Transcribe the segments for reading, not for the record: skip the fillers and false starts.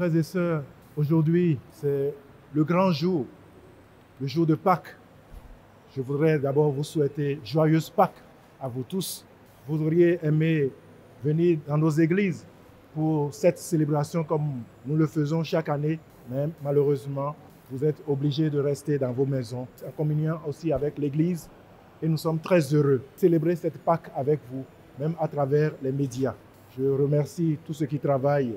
Frères et sœurs, aujourd'hui, c'est le grand jour, le jour de Pâques. Je voudrais d'abord vous souhaiter joyeuse Pâques à vous tous. Vous auriez aimé venir dans nos églises pour cette célébration comme nous le faisons chaque année, mais malheureusement, vous êtes obligés de rester dans vos maisons, en communion aussi avec l'Église, et nous sommes très heureux de célébrer cette Pâques avec vous, même à travers les médias. Je remercie tous ceux qui travaillent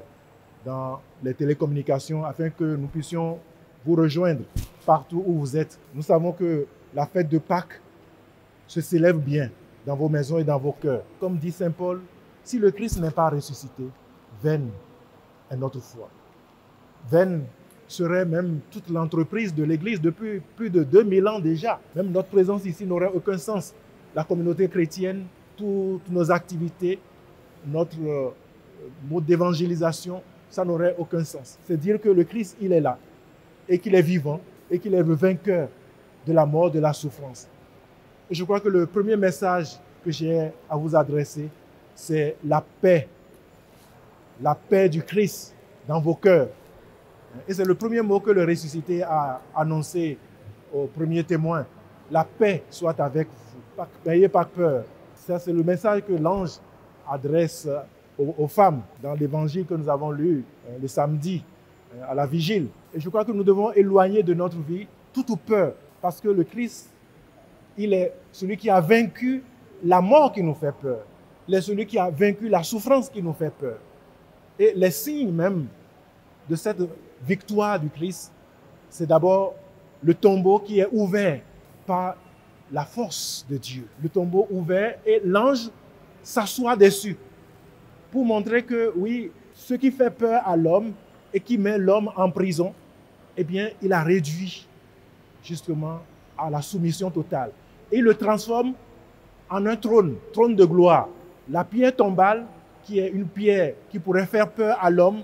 dans les télécommunications afin que nous puissions vous rejoindre partout où vous êtes. Nous savons que la fête de Pâques se célèbre bien dans vos maisons et dans vos cœurs. Comme dit Saint Paul, si le Christ n'est pas ressuscité, vaine est notre foi. Vaine serait même toute l'entreprise de l'Église depuis plus de 2000 ans déjà. Même notre présence ici n'aurait aucun sens. La communauté chrétienne, toutes nos activités, notre mode d'évangélisation, ça n'aurait aucun sens. C'est dire que le Christ, il est là, et qu'il est vivant, et qu'il est le vainqueur de la mort, de la souffrance. Et je crois que le premier message que j'ai à vous adresser, c'est la paix du Christ dans vos cœurs. Et c'est le premier mot que le ressuscité a annoncé au premier témoin. La paix soit avec vous. N'ayez pas peur. Ça, c'est le message que l'ange adresse aux femmes dans l'évangile que nous avons lu le samedi à la vigile. Et je crois que nous devons éloigner de notre vie toute peur, parce que le Christ, il est celui qui a vaincu la mort qui nous fait peur. Il est celui qui a vaincu la souffrance qui nous fait peur. Et les signes même de cette victoire du Christ, c'est d'abord le tombeau qui est ouvert par la force de Dieu. Le tombeau ouvert et l'ange s'assoit dessus pour montrer que oui, ce qui fait peur à l'homme et qui met l'homme en prison, eh bien, il a réduit justement à la soumission totale. Et il le transforme en un trône de gloire. La pierre tombale, qui est une pierre qui pourrait faire peur à l'homme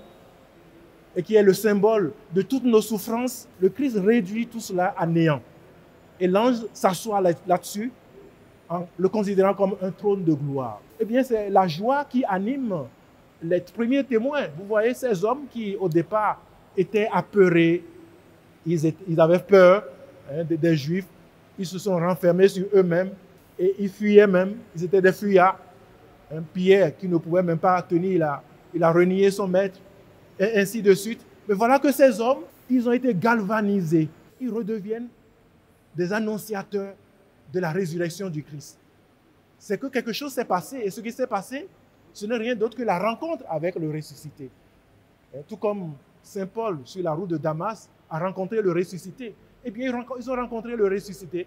et qui est le symbole de toutes nos souffrances, le Christ réduit tout cela à néant. Et l'ange s'assoit là-dessus en le considérant comme un trône de gloire. Eh bien, c'est la joie qui anime les premiers témoins. Vous voyez ces hommes qui, au départ, étaient apeurés, ils avaient peur des Juifs, ils se sont renfermés sur eux-mêmes et ils fuyaient même, ils étaient des fuyards. Pierre, qui ne pouvait même pas tenir, il a renié son maître, et ainsi de suite. Mais voilà que ces hommes, ils ont été galvanisés. Ils redeviennent des annonciateurs de la résurrection du Christ. C'est que quelque chose s'est passé, et ce qui s'est passé, ce n'est rien d'autre que la rencontre avec le ressuscité. Tout comme Saint Paul, sur la route de Damas, a rencontré le ressuscité. Eh bien, ils ont rencontré le ressuscité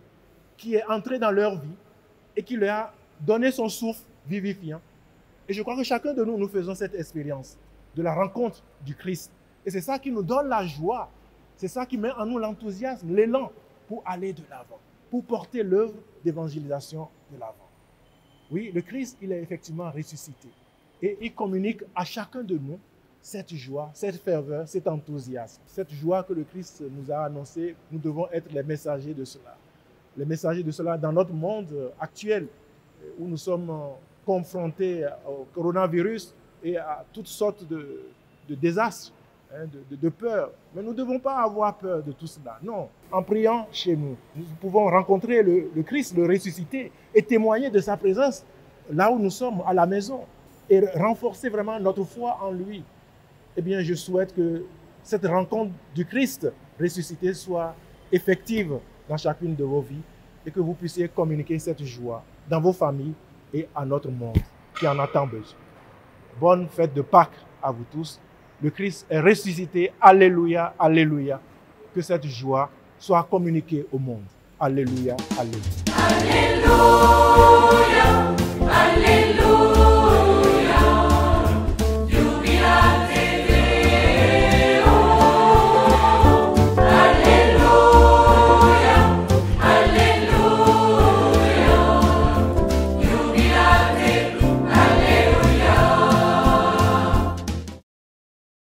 qui est entré dans leur vie et qui leur a donné son souffle vivifiant. Et je crois que chacun de nous, nous faisons cette expérience de la rencontre du Christ. Et c'est ça qui nous donne la joie. C'est ça qui met en nous l'enthousiasme, l'élan pour aller de l'avant, pour porter l'œuvre d'évangélisation de l'avant. Oui, le Christ, il est effectivement ressuscité. Et il communique à chacun de nous cette joie, cette ferveur, cet enthousiasme. Cette joie que le Christ nous a annoncée, nous devons être les messagers de cela. Les messagers de cela dans notre monde actuel, où nous sommes confrontés au coronavirus et à toutes sortes de désastres, de peur. Mais nous ne devons pas avoir peur de tout cela. Non, en priant chez nous, nous pouvons rencontrer le Christ, le ressuscité, et témoigner de sa présence là où nous sommes, à la maison, et renforcer vraiment notre foi en lui. Eh bien, je souhaite que cette rencontre du Christ ressuscité soit effective dans chacune de vos vies et que vous puissiez communiquer cette joie dans vos familles et à notre monde qui en a tant besoin. Bonne fête de Pâques à vous tous. Le Christ est ressuscité. Alléluia, alléluia. Que cette joie soit communiquée au monde. Alléluia, alléluia. Alléluia.